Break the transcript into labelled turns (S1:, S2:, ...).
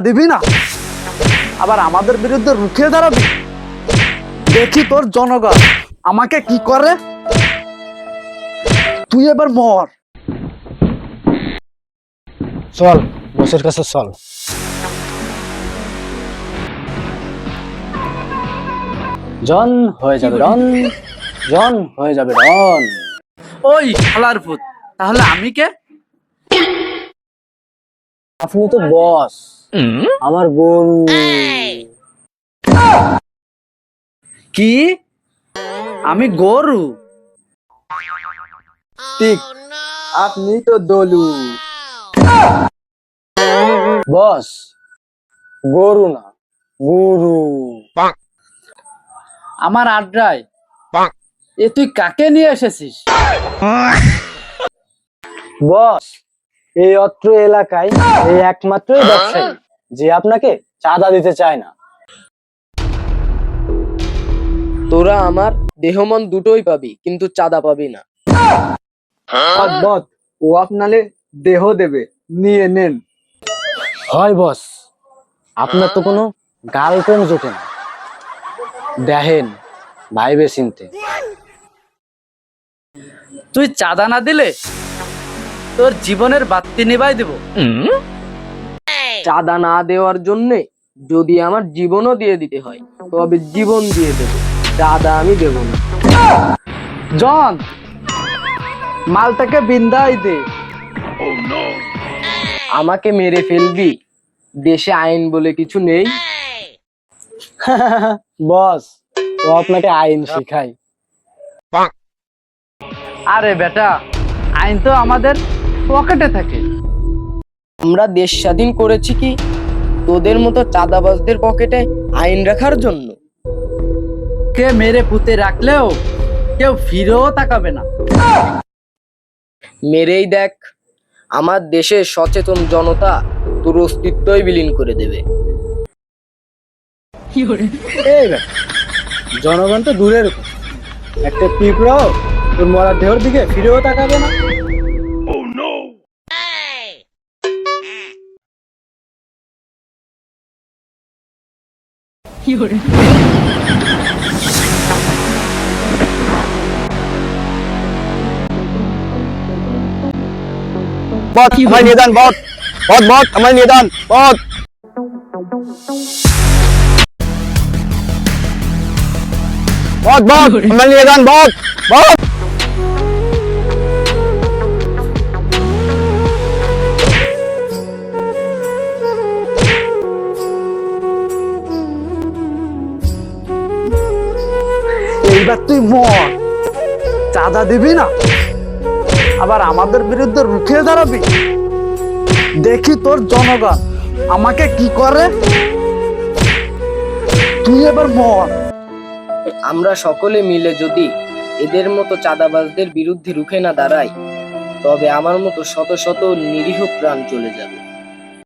S1: দিবি না, আবার আমাদের বিরুদ্ধে রুখে দাঁড়াবি। দেখি তোর জনগণ আমাকে কি করে। তুই এবার মর।
S2: চল বসের কাছে চল। জন হয়ে যাবে রন, জন হয়ে যাবে রন।
S1: ওই শালার ভূত, তাহলে আমি কে?
S2: আপনি তো বস, আমার গরু।
S1: কি? আমি গরু?
S2: ঠিক, আপনি তো দলু। বস, গরু না, গুরু।
S1: আমার আড্ডায় এ তুই কাকে নিয়ে এসেছিস?
S2: বস, এই অত্র এলাকায় এই একমাত্রই ব্যবসায়ী যে আপনাকে চাঁদা দিতে চায় না।
S3: তোরা আমার দেহমন দুটোই পাবি, কিন্তু চাঁদা পাবি না।
S2: বস, ও আপনারে দেহ দেবে, নিয়ে নেন। হয় বস, আপনার তো কোনো গার্লফ্রেন্ড জোটে না। দেখেন ভাইবে চিনতে।
S1: তুই চাঁদা না দিলে তোর জীবনের বাতি নিভাই দেব।
S3: চাঁদা না দেওয়ার জন্যে যদি আমার জীবনও দিয়ে দিতে হয়, তবে জীবন দিয়ে দেব, চাঁদা আমি দেব না।
S1: জন, মালটাকে বিন্দাই দে।
S3: আমাকে মেরে ফেলবি? দেশে আইন বলে কিছু নেই।
S2: বস, ও আপনাকে আইন শেখায়।
S1: আরে বেটা, আইন তো আমাদের পকেটে থাকে।
S3: আমরা দেশ স্বাধীন করেছি কি তোদের মতো চাঁদাবাজদের পকেটে আইন রাখার জন্য?
S1: কে মেরে পুঁতে রাখলেও কেউ ফিরেও তাকাবে না।
S3: মেরেই দেখ, আমার দেশের সচেতন জনতা তোর অস্তিত্বই বিলীন করে দেবে।
S2: এই ব্যাটা, জনগণ তো দূরের কথা, একটা পিঁপড়াও তোর মরার দেহর দিকে ফিরেও তাকাবে না।
S4: বট আমার নিদান, বট বট বট আমার নিদান, বট বট বট আমার নিদান, বট বট।
S1: এইবার তুই মর। চাঁদা দিবি না, আবার আমাদের বিরুদ্ধে রুখে দাঁড়াবি। দেখি তোর জনগণ আমাকে কি করে। তুই এবার মর।
S3: আমরা সকলে মিলে যদি এদের মতো চাঁদাবাজদের বিরুদ্ধে রুখে না দাঁড়াই, তবে আমার মতো শত শত নিরীহ প্রাণ চলে যাবে।